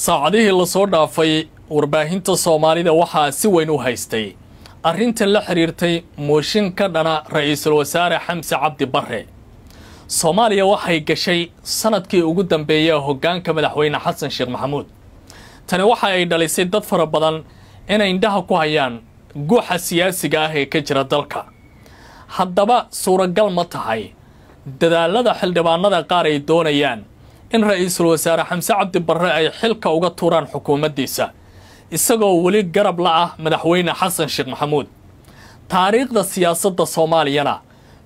saacadihii la soo dhaafay warbaahinta Soomaalida waxaa si weyn u haystay arrinta la xiriirtay mooshin ka dhana ra'iisul wasaare Xamse Cabdi Barre. Soomaaliya waxay gashay sanadkii ugu dambeeyay hoggaanka madaxweyne Xasan Sheekh Maxamuud. Tani waxa ay dhalisay dad fara badan inay indhaha ku hayaan guuxa siyaasiga ah ee ka jira dalka. Haddaba suuragal ma tahay dadaalada xildhibaanada qaar ay doonayaan in ra'iisul wasaare Xamse Cabdi Barre ay xilka uga tuuraan xukuumaddiisa isagoo wali garab la ah madaxweyne Xasan Sheekh Maxamuud. taariikhda siyaasadda Soomaaliyana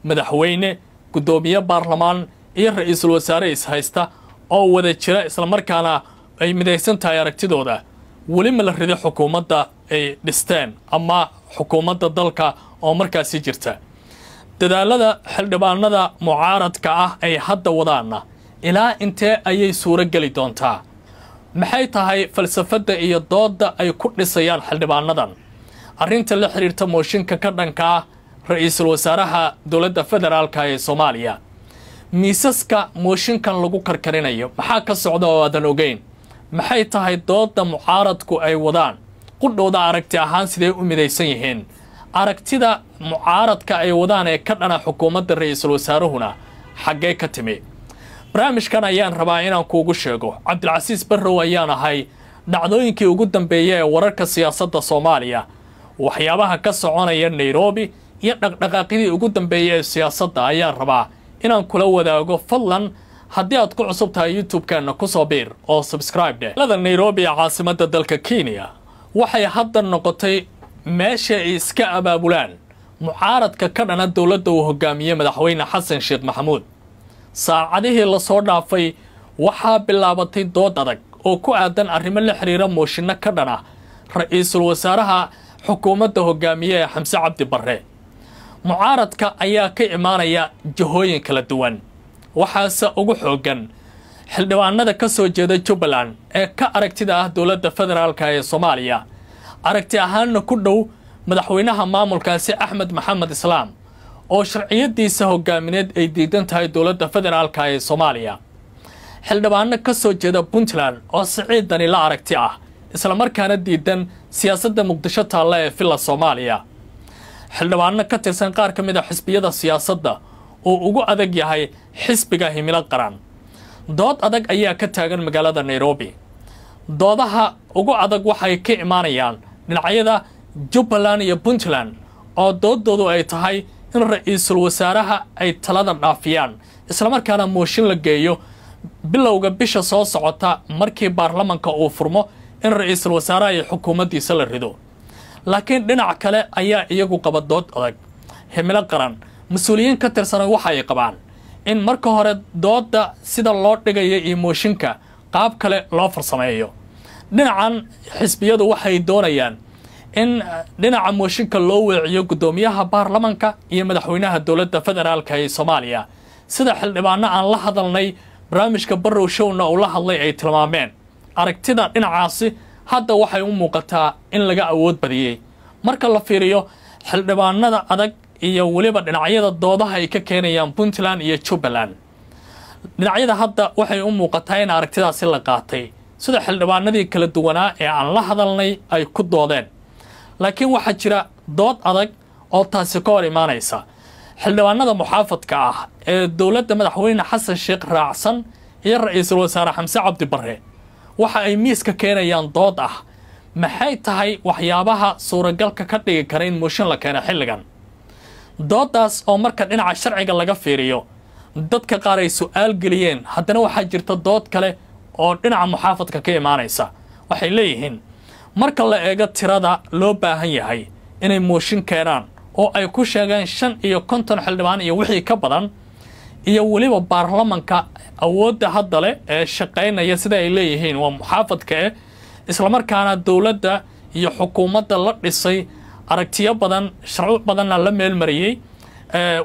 madaxweyne gudoomiye baarlamaan iyo ra'iisul wasaare is haysta oo wada jira isla markaana ay midaysan tahay aragtidooda wali ma la riday xukuumadda ay dhisteen ama xukuumadda dalka oo markaasi jirta. dadaalada xildhibaanada mucaaradka ah ay hadda wadaana ilaa intee ayay suura gali doontaa. maxay tahay falsafada iyo dooda ay ku dhisayaan xildhibaanadan arrinta la xiriirta mooshinka ka dhanka ah ra'iisul wasaaraha dowladda federaalka ee Soomaaliya. miisaska mooshinkan lagu karkarinayo maxaa ka socda oo aadan ogeyn. maxay tahay dooda mucaaradku ay wadaan qudhooda aragti ahaan sidee u midaysan yihiin. aragtida mucaaradka ay wadaan ee ka dhana xukuumadda ra'iisul wasaaruhuna xaggee ka timi. barnaamijkan ayaan rabaa inaan kuugu sheego Cabdilcasiis Barrow ayaan ahay dhacdooyinkii ugu dambeeyay ee wararka siyaasadda Soomaaliya waxyaabaha ka soconaya Nairobi iyo dhaqdhaqaaqidii ugu dambeeyay ee siyaasadda ayaan rabaa inaan kula wadaago. fadlan haddii aad ku cusub tahay YouTube-keena ku soo biir oo subscribe dheh. magaalada Nairobi ee caasimadda dalka Kenya waxay hadda noqotay meesha ay iska abaabulaan mucaaradka ka dhana dowladda uu hogaamiye madaxweyne Xasan Sheekh Maxamuud. saacadihii la soo dhaafay waxaa bilaabatay dood adag oo ku aadan arrimo la xiriira mooshinno ka dhana ra'iisul wasaaraha xukuumadda hogaamiye ee Xamse Cabdi Barre. mucaaradka ayaa ka imaanaya jihooyin kala duwan waxaase ugu xoogan xildhibaanada ka soo jeeda Jubbaland ee ka aragtida ah dowladda federaalka ee Soomaaliya aragti ahaanna ku dhow madaxweynaha maamulkaasi Axmed Maxamed Islaam oo sharciyadiisa hogaamineed ay diidan tahay dowladda federaalka ee Soomaaliya. xildhibaano ka soo jeeda Puntland oo siciidani la aragti ah isla markaana diidan siyaasadda Muqdisho taalla ee filla Soomaaliya. xildhibaano ka tirsan qaar ka mid ah xisbiyada siyaasadda oo ugu adag yahay xisbiga Himilo Qaran. dood adag ayaa ka taagan magaalada Nairobi. doodaha ugu adag waxay ka imaanayaan dhinacyada Jubbaland iyo Puntland oo doodoodu ay tahay in ra'iisul wasaaraha ay talada dhaafiyaan isla markaana mooshin la geeyo bilowga bisha soo socota markii baarlamaanka uu furmo in ra'iisul wasaaraha ay xukuumaddiisa la rido. laakiin dhinac kale ayaa iyagu qaba dood adag. Himilo Qaran mas'uuliyiin ka tirsan waxa ay qabaan in marka hore dooda sida loo dhigayo iyo mooshinka qaab kale loo farsameeyo. dhinacan xisbiyadu waxay doonayaan in dhinaca mooshinka loo weeciyo gudoomiyaha baarlamaanka iyo madaxweynaha dowladda federaalka ee Soomaaliya sida xildhibaano aan la hadalnay barnaamijka Barrow Show-na uu la hadlay ay tilmaameen. aragtida dhinacaasi hadda waxay u muuqataa in laga awood badiyay marka la fiiriyo xildhibaanada adag iyo waliba dhinacyada doodaha ay ka keenayaan Puntland iyo Jubbaland. dhinacyada hadda waxay u muuqataa in aragtidaasi la qaatay sida xildhibaanadii kala duwanaa ee aan la hadalnay ay ku doodeen. laakiin waxaa jira dood adag oo taasi ka hor imaanaysa. xildhibaanada muxaafadka ah ee dowladda madaxweyne Xasan Sheekh raacsan iyo ra'iisul wasaare Xamse Cabdi Barre waxa ay miiska keenayaan dood ah maxay tahay waxyaabaha suuragalka ka dhigi kara in mooshin la keeno xilligan. doodaas oo marka dhinaca sharciga laga fiiriyo dadka qaar ay su'aal geliyeen haddana waxaa jirta dood kale oo dhinaca muxaafadka ka imaanaysa. waxay leeyihiin marka la eego tirada loo baahan yahay inay mooshin keenaan oo ay ku sheegeen 55 xildhibaan iyo wixii ka badan iyo waliba baarlamaanka awoodda hadda leh ee shaqeynaya sida ay leeyihiin waa muxaafadka isla markaana dowladda iyo xukuumadda la dhisay aragtiyo badan sharci badanna la meel mariyay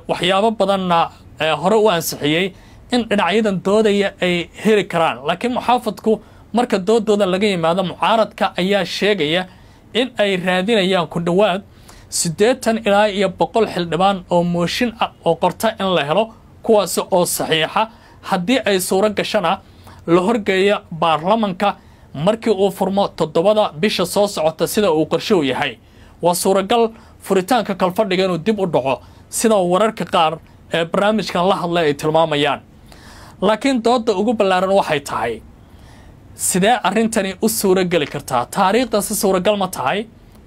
waxyaabo badanna hore u ansixiyay in dhinacyadan doodaya ay heli karaan. laakiin muxaafadku marka doodooda laga yimaado mucaaradka ayaa sheegaya in ay raadinayaan ku dhawaad 80 ilaa 100 xildhibaan oo mooshin ah oo qorta in la helo kuwaas oo saxiixa haddii ay suura gashana la horgeeyo baarlamaanka markii uu furmo 7 bisha soo socota sida uu qorsho yahay waa suuragal furitaanka kalfadhiga inuu dib u dhaco sida wararka qaar ee barnaamijkan la hadlay ay tilmaamayaan laakiin dooda ugu ballaaran waxay tahay sidee arrintani u suuragali kartaa taariikhda si suuragal ma tahay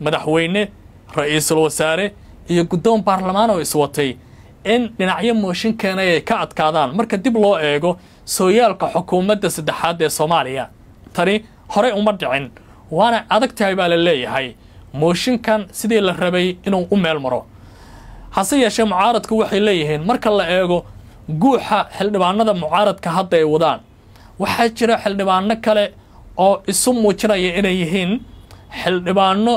madaxweyne ra'iisul wasaare iyo guddoon baarlamaan oo iswatay in dhinacyo mooshin keenay ay ka adkaadaan marka dib loo eego sooyaalka xukuumadda saddexaad ee Soomaaliya tani hore uma dhicin waana adag tahay baa la leeyahay mooshinkan sidii la rabay inuu u meel maro hase yeeshee mucaaradku waxay leeyihiin marka la eego guuxa xildhibaanada mucaaradka hadda ay wadaan waxaa jira xildhibaano kale oo isu muujinaya inay yihiin xildhibaano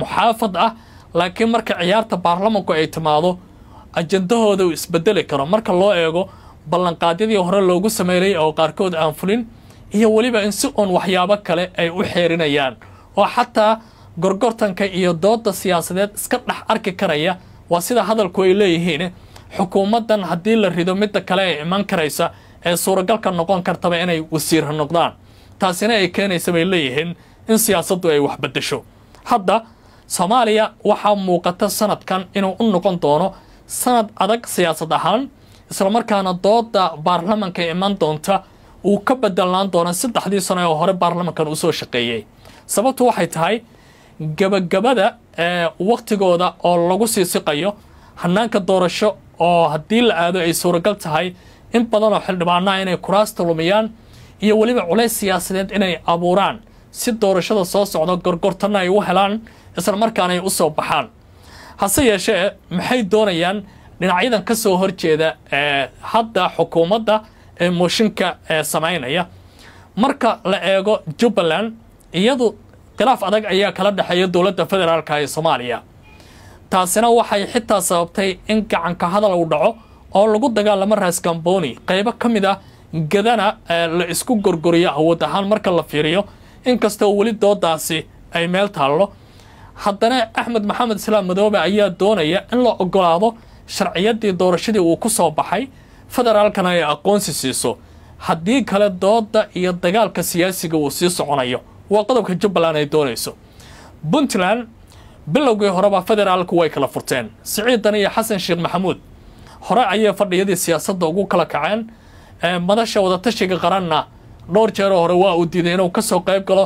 muxaafad ah laakiin marka ciyaarta baarlamaanku ay timaado ajandahooda uu isbedeli karo marka loo eego ballanqaadyadii hore loogu sameeyay oo qaarkood aan fulin iyo waliba in si on waxyaabo kale ay u xeerinayaan oo xataa gorgortanka iyo dooda siyaasadeed iska dhax arki karaya waa sida hadalku ay leeyihiin xukuumadan haddii la rido midda kale ay iman karaysa ee suuragalka noqon kartaba inay wasiir noqdaan taasina ay keenaysa bay leeyihiin in siyaasaddu ay wax bedesho hadda Soomaaliya waxa muuqata sanadkan inuu u noqon doono sanad adag siyaasad ahaan isla markaana dooda baarlamaanka iman doonta uu ka bedelaan doono 3 sano oo hore baarlamaankan u soo shaqeeyay sababtu waxay tahay gabagabada waqtigooda oo lagu sii siqayo hanaanka doorasho oo haddii la aado ay suuragal tahay in badan oo xildhibaanaha inay kuraasta lumiyaan iyo waliba culays siyaasadeed inay abuuraan si doorashada soo socdo gorgortana ay u helaan isla markaana ay u soo baxaan hase yeeshee maxay doonayaan dhinacyadan ka soo horjeeda hadda xukuumadda ee mooshinka sameynaya marka la eego Jubbaland iyadu khilaaf adag ayaa kala dhaxeeya dowladda federaalka ee Soomaaliya taasina waxay xitaa sababtay in gacanka hadal uu dhaco oo lagu dagaalamo Ras Kamboni qaybo kamid ah gadana la isku gorgoriyo awood ahaan marka la fiiriyo inkastoo wali doodaasi ay meel taalo haddana Axmed Maxamed Salaam Madoobe ayaa doonaya in la ogolaado sharciyadii doorashadii uu ku soo baxay federaalkana ay aqoonsi siiso haddii kale dooda iyo dagaalka siyaasiga uu sii soconayo waa qodobka Jubbaland ay doonayso Puntland bilowgii horeba federaalku way kala furteen Siciidan iyo Xasan Sheekh Maxamuud hore ayay fadhiyadii siyaasadda ugu kala kaceen madasha wada tashiga qaranna dhowr jeer hore waa uu diiday inuu ka soo qayb galo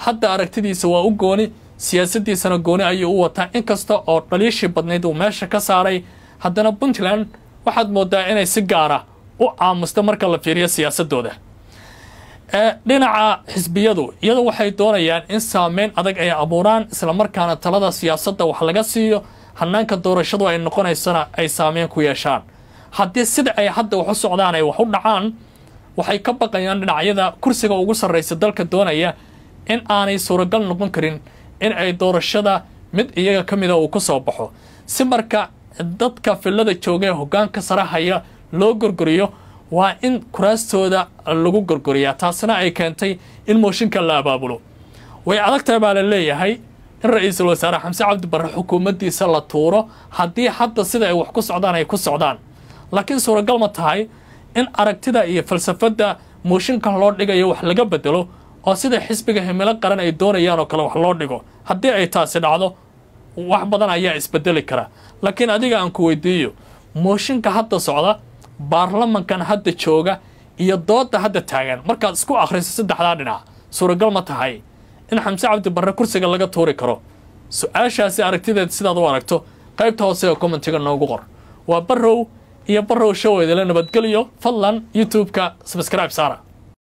hadda aragtidiisa waa u gooni siyaasadiisana gooni ayuu u wataa inkasta oo dhaliishii badneyd uu meesha ka saaray haddana Puntland waxaad moodaa inay si gaar ah u aamusto marka la fiiriyo siyaasadooda dhinaca xisbiyadu iyada waxay doonayaan in saameyn adag ay abuuraan isla markaana talada siyaasadda wax laga siiyo hanaanka doorashadu ay noqonaysana ay saameyn ku yeeshaan haddii sida ay hadda wax u socdaan ay wax u dhacaan waxay ka baqayaan dhinacyada kursiga ugu sarreysa dalka doonaya in aanay suuragal noqon karin in ay doorashada mid iyaga kamid ah uu ku soo baxo si marka dadka filada jooga hoggaanka sare haya loo gorgoriyo waa in kuraastooda lagu gorgoriyaa taasina ay keentay in mooshinka la abaabulo way adagtahay baa la leeyahay in ra'iisul wasaare Xamse Cabdi Barre xukuumaddiisa la tuuro haddii hadda sida ay wax ku socdaan ay ku socdaan laakiin suuragal ma tahay in aragtida iyo falsafada mooshinkan loo dhigayo wax laga bedelo oo sida xisbiga himilo qaran ay doonayaan oo kale wax loo dhigo haddii ay taasi dhacdo wax badan ayaa isbedeli kara laakiin adiga aan ku weydiiyo mooshinka hadda socda baarlamaankan hadda jooga iyo dooda hadda taagan markaad isku akhriso saddexdaa dhinac suuragal ma tahay in Xamse Cabdi Barre kursiga laga tuuri karo su'aashaasi aragtideed sidaad u aragto qaybta hoose ee commentiga noogu qor waa Barrow iyo Barrow show idin la nabadgeliyo fadlan YouTube-ka subscribe saara